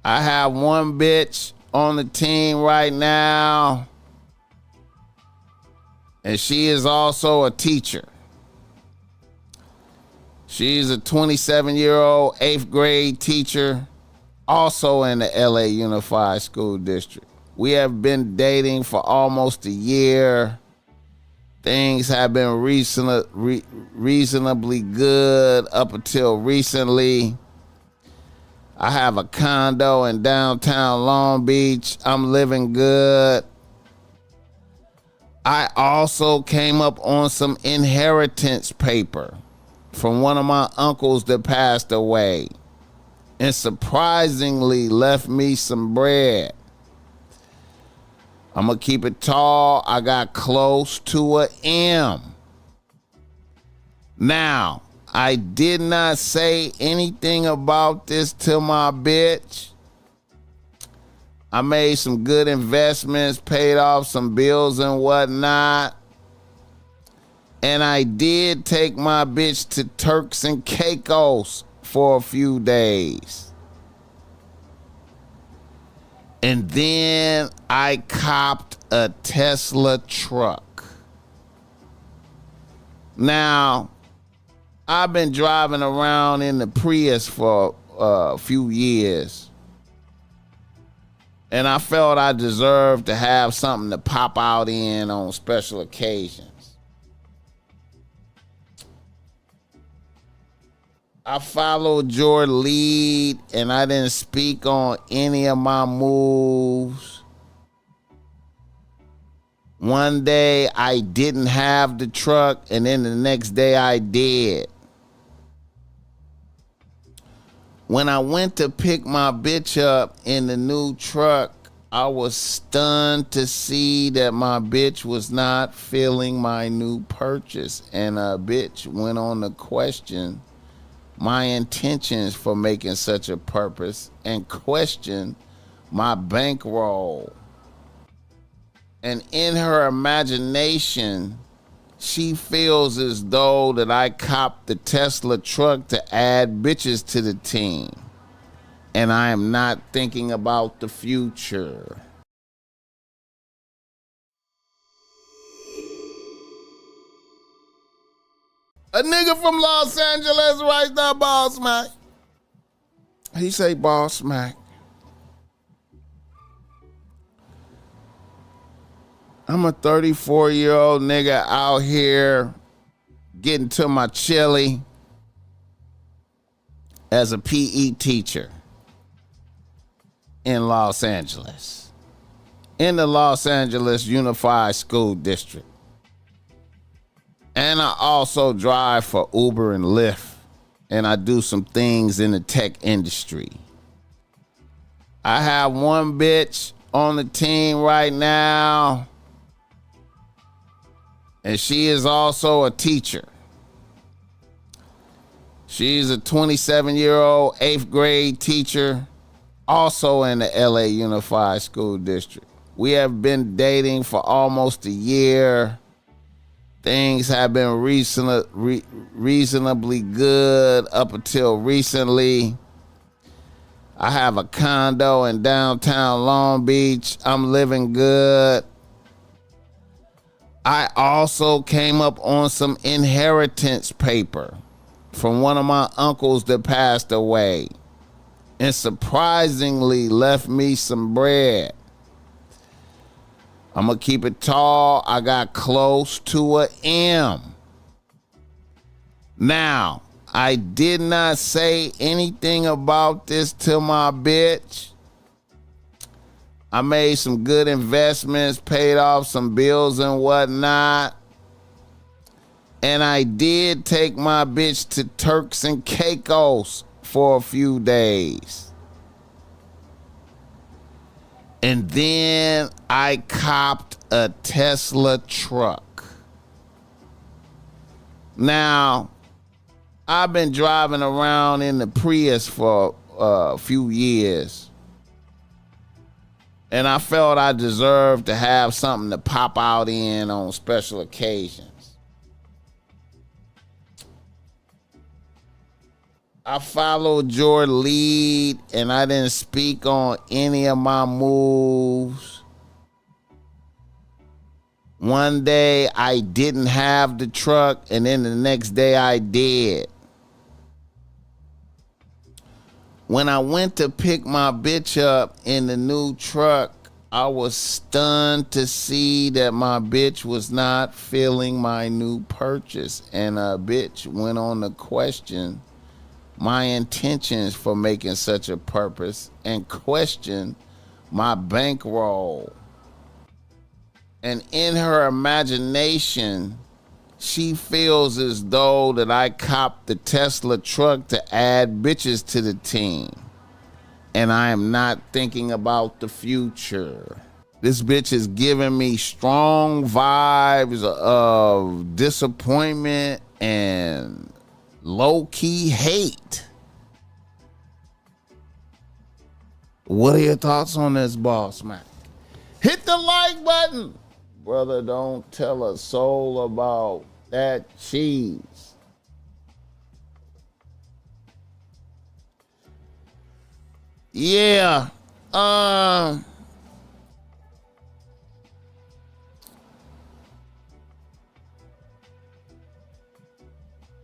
I have one bitch on the team right now, and she is also a teacher. She's a 27-year-old 8th grade teacher, also in the LA Unified School District. We have been dating for almost a year. Things have been reasonably good up until recently. I have a condo in downtown Long Beach. I'm living good. I also came up on some inheritance paper from one of my uncles that passed away and surprisingly left me some bread. I'm going to keep it tall. I got close to a M. Now, I did not say anything about this to my bitch. I made some good investments, paid off some bills and whatnot. And I did take my bitch to Turks and Caicos for a few days. And then I copped a Tesla truck. Now, I've been driving around in the Prius for a few years. And I felt I deserved to have something to pop out in on special occasions. I followed your lead and I didn't speak on any of my moves. One day I didn't have the truck and then the next day I did. When I went to pick my bitch up in the new truck, I was stunned to see that my bitch was not feeling my new purchase, and a bitch went on to question my intentions for making such a purpose and question my bankroll. And in her imagination, she feels as though that I copped the Tesla truck to add bitches to the team. And I am not thinking about the future. A nigga from Los Angeles right now, BossMack. He say BossMack. I'm a 34-year-old nigga out here getting to my chili as a PE teacher in Los Angeles, in the Los Angeles Unified School District. And I also drive for Uber and Lyft, and I do some things in the tech industry. I have one bitch on the team right now, and she is also a teacher. She's a 27-year-old 8th grade teacher, also in the LA Unified School District. We have been dating for almost a year. Things have been reasonably good up until recently. I have a condo in downtown Long Beach. I'm living good. I also came up on some inheritance paper from one of my uncles that passed away and surprisingly left me some bread. I'm going to keep it tall. I got close to a M. Now, I did not say anything about this to my bitch. I made some good investments, paid off some bills and whatnot. And I did take my bitch to Turks and Caicos for a few days. And then I copped a Tesla truck. Now, I've been driving around in the Prius for a few years. And I felt I deserved to have something to pop out in on special occasions. I followed your lead and I didn't speak on any of my moves. One day I didn't have the truck and then the next day I did. When I went to pick my bitch up in the new truck, I was stunned to see that my bitch was not feeling my new purchase. And a bitch went on to question my intentions for making such a purpose and question my bankroll. And in her imagination, she feels as though that I copped the Tesla truck to add bitches to the team. And I am not thinking about the future. This bitch is giving me strong vibes of disappointment and low-key hate. What are your thoughts on this, BossMack? Hit the like button. Brother, don't tell a soul about that cheese. Yeah.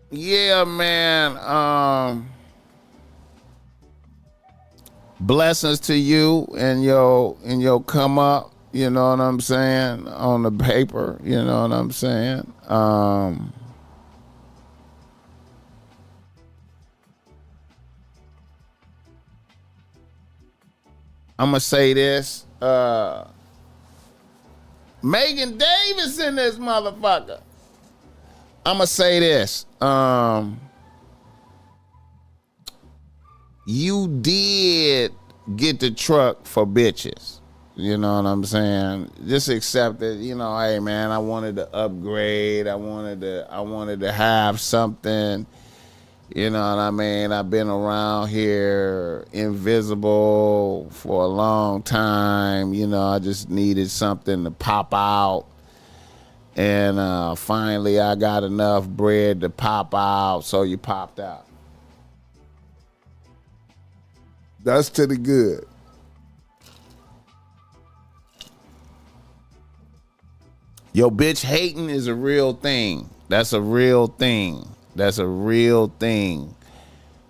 Yeah, man. Blessings to you and your come up. You know what I'm saying? On the paper, you know what I'm saying? I'm gonna say this. Megan Davis in this motherfucker. I'm gonna say this. You did get the truck for bitches. You know what I'm saying? Just accept it. You know, hey man, I wanted to upgrade. I wanted to have something. You know what I mean? I've been around here invisible for a long time. You know, I just needed something to pop out. And finally I got enough bread to pop out, so you popped out. That's to the good. Yo, bitch hating is a real thing. That's a real thing. That's a real thing.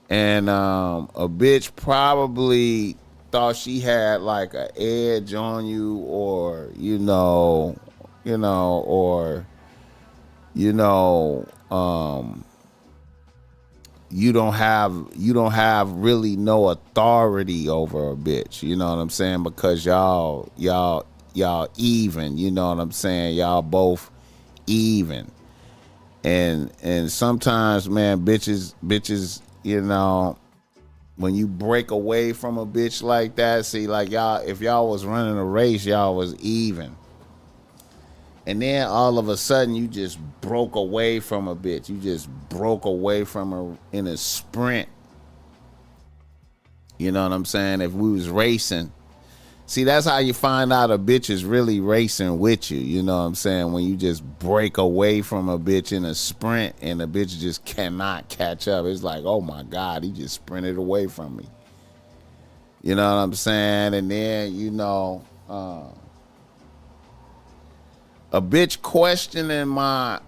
And a bitch probably thought she had like an edge on you, or you don't have really no authority over a bitch. You know what I'm saying? Because y'all even. You know what I'm saying? Y'all both even. And sometimes, man, bitches, you know, when you break away from a bitch like that, see, like y'all, if y'all was running a race, y'all was even. And then all of a sudden you just broke away from a bitch. You just broke away from her in a sprint. You know what I'm saying? If we was racing. See, that's how you find out a bitch is really racing with you. You know what I'm saying? When you just break away from a bitch in a sprint and the bitch just cannot catch up. It's like, oh my God, he just sprinted away from me. You know what I'm saying? And then, you know, a bitch questioning my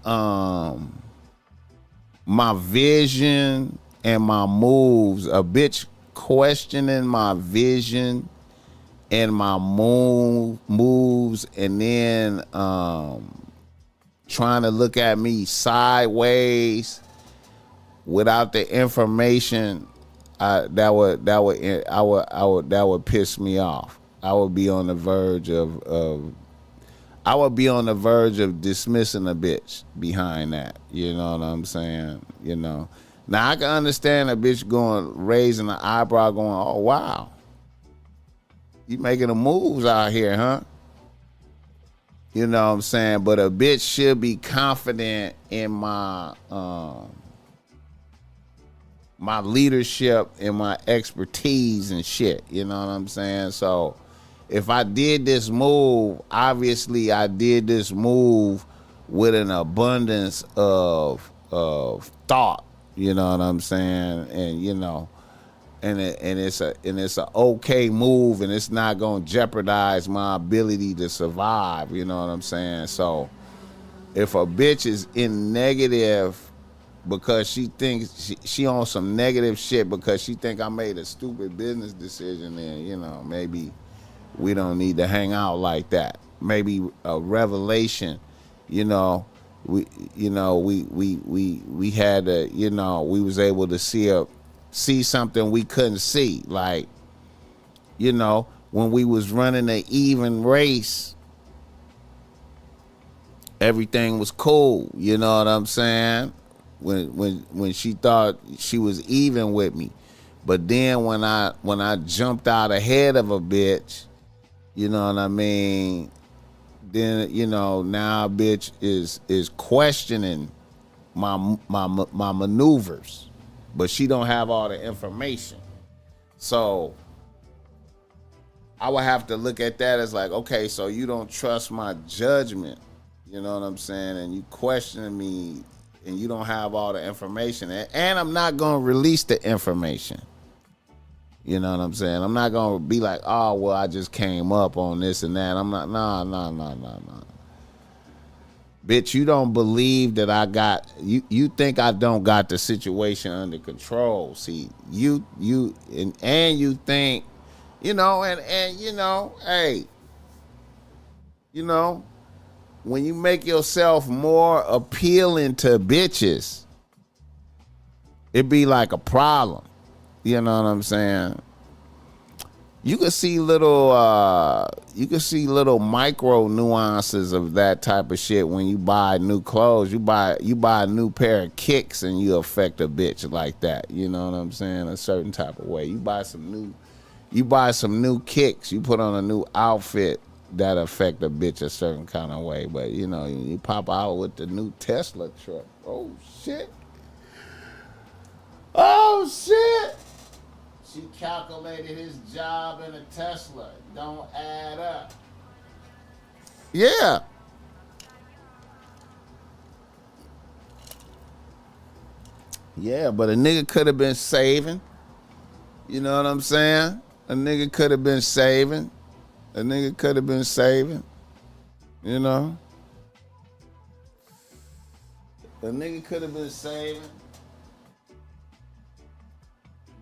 my vision and my moves. A bitch questioning my vision and my moves, and then trying to look at me sideways without the information. That would piss me off. I would be on the verge of dismissing a bitch behind that. You know what I'm saying? You know. Now I can understand a bitch raising an eyebrow, going, "Oh wow, you making the moves out here, huh?" You know what I'm saying? But a bitch should be confident in my my leadership and my expertise and shit. You know what I'm saying? So if I did this move, obviously I did this move with an abundance of thought. You know what I'm saying? And you know, and it's a okay move, and it's not gonna jeopardize my ability to survive. You know what I'm saying? So if a bitch is in negative because she thinks she on some negative shit because she think I made a stupid business decision, then you know maybe we don't need to hang out like that. Maybe a revelation, you know, we had to, you know, we was able to see something we couldn't see, like, you know, when we was running an even race, everything was cool. You know what I'm saying? When she thought she was even with me, but then when I jumped out ahead of a bitch, you know what I mean? Then you know now a bitch is questioning my maneuvers, but she don't have all the information. So I would have to look at that as like, okay, so you don't trust my judgment, you know what I'm saying? And you questioning me, and you don't have all the information, and I'm not gonna release the information. You know what I'm saying? I'm not gonna be like, oh well, I just came up on this and that. I'm not. Nah. Bitch, you don't believe that I got you. You think I don't got the situation under control. See, you and you think, you know, and you know, hey, you know, when you make yourself more appealing to bitches, it be like a problem. You know what I'm saying? You can see little micro nuances of that type of shit when you buy new clothes. You buy a new pair of kicks and you affect a bitch like that. You know what I'm saying? A certain type of way. You buy some new kicks. You put on a new outfit that affect a bitch a certain kind of way. But you know, you pop out with the new Tesla truck. Oh shit. Oh shit. She calculated his job in a Tesla. Don't add up. Yeah. Yeah, but a nigga could have been saving. You know what I'm saying? A nigga could have been saving. A nigga could have been saving. You know? A nigga could have been saving.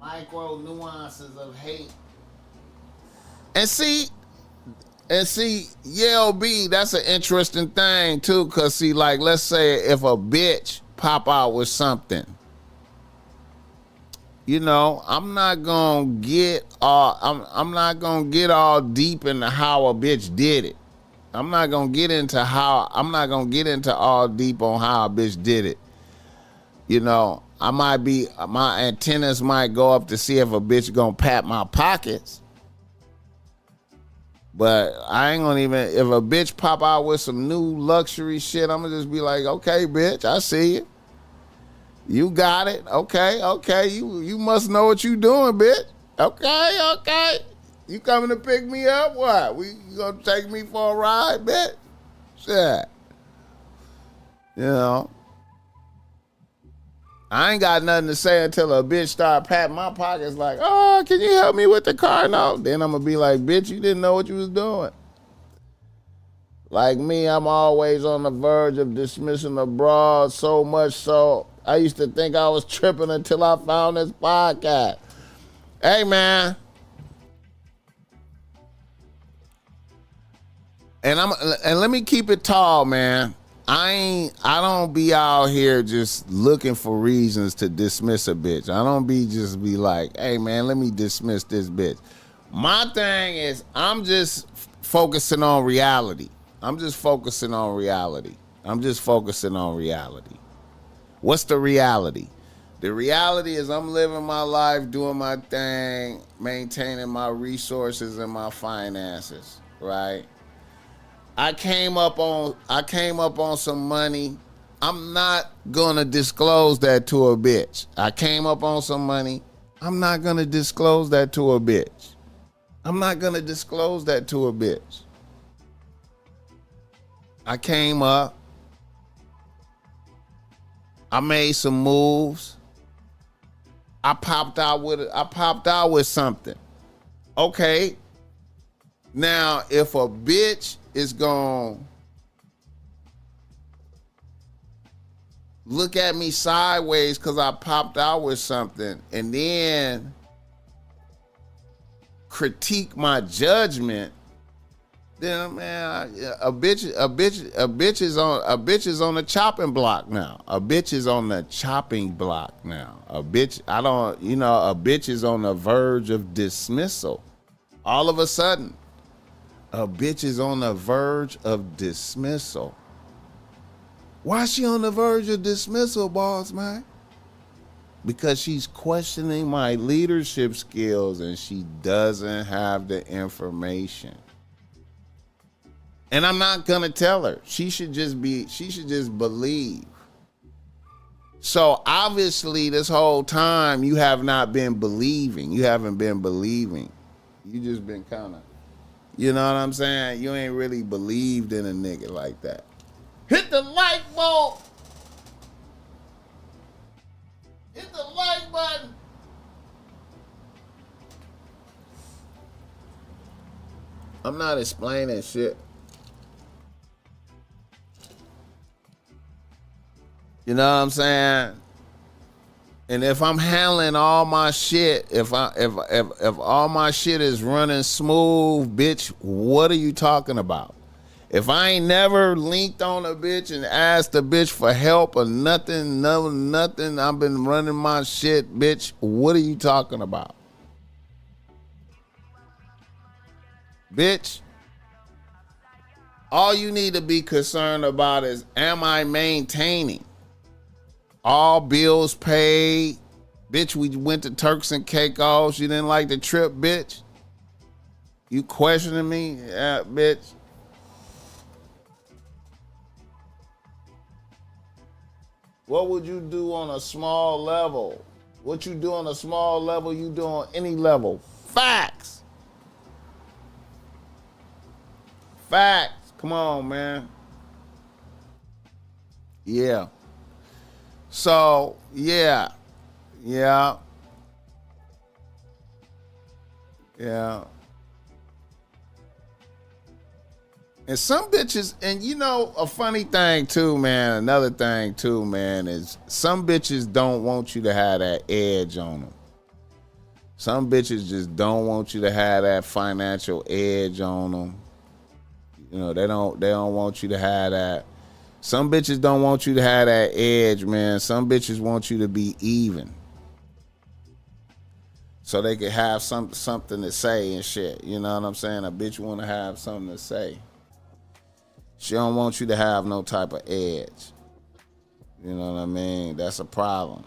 Micro nuances of hate. And see, yeah, B, that's an interesting thing too, cause see, like, let's say if a bitch pop out with something, you know, I'm not gonna get all deep into how a bitch did it. I'm not gonna get into all deep on how a bitch did it. You know, my antennas might go up to see if a bitch gonna pat my pockets. But I ain't gonna even, if a bitch pop out with some new luxury shit, I'm gonna just be like, okay, bitch, I see you. You got it. Okay. You must know what you doing, bitch. Okay. You coming to pick me up? What? You gonna take me for a ride, bitch? Shit. You know. I ain't got nothing to say until a bitch start patting my pockets like, oh, can you help me with the car note? Then I'm going to be like, bitch, you didn't know what you was doing. Like me, I'm always on the verge of dismissing a broad, so much so I used to think I was tripping until I found this podcast. Hey, man. And let me keep it tall, man. I don't be out here just looking for reasons to dismiss a bitch. I don't be like, hey man, let me dismiss this bitch. My thing is I'm just focusing on reality. What's the reality? The reality is I'm living my life, doing my thing, maintaining my resources and my finances, right? I came up on some money. I'm not gonna disclose that to a bitch. I came up on some money. I'm not gonna disclose that to a bitch. I came up. I made some moves. I popped out with something. Okay. Now, if a bitch is gonna look at me sideways because I popped out with something and then critique my judgment, then man, a bitch is on the chopping block now. A bitch is on the chopping block now. A bitch is on the verge of dismissal. All of a sudden, a bitch is on the verge of dismissal. Why is she on the verge of dismissal, boss man? Because she's questioning my leadership skills and she doesn't have the information. And I'm not gonna tell her. She should just believe. So obviously this whole time you have not been believing. You haven't been believing. You just been kind of, you know what I'm saying? You ain't really believed in a nigga like that. Hit the like bulb. Hit the like button. I'm not explaining shit. You know what I'm saying? And if I'm handling all my shit, if all my shit is running smooth, bitch, what are you talking about? If I ain't never linked on a bitch and asked a bitch for help or nothing, I've been running my shit, bitch, what are you talking about? Bitch, all you need to be concerned about is, am I maintaining? All bills paid. Bitch, we went to Turks and Caicos. You didn't like the trip, bitch? You questioning me? Yeah, bitch. What would you do on a small level? What you do on a small level, you do on any level. Facts. Facts. Come on, man. Yeah. So, yeah. And some bitches, and you know, a funny thing too, man, another thing too, man, is some bitches don't want you to have that edge on them. Some bitches just don't want you to have that financial edge on them. You know, they don't want you to have that. Some bitches don't want you to have that edge, man. Some bitches want you to be even. So they can have something to say and shit. You know what I'm saying? A bitch want to have something to say. She don't want you to have no type of edge. You know what I mean? That's a problem.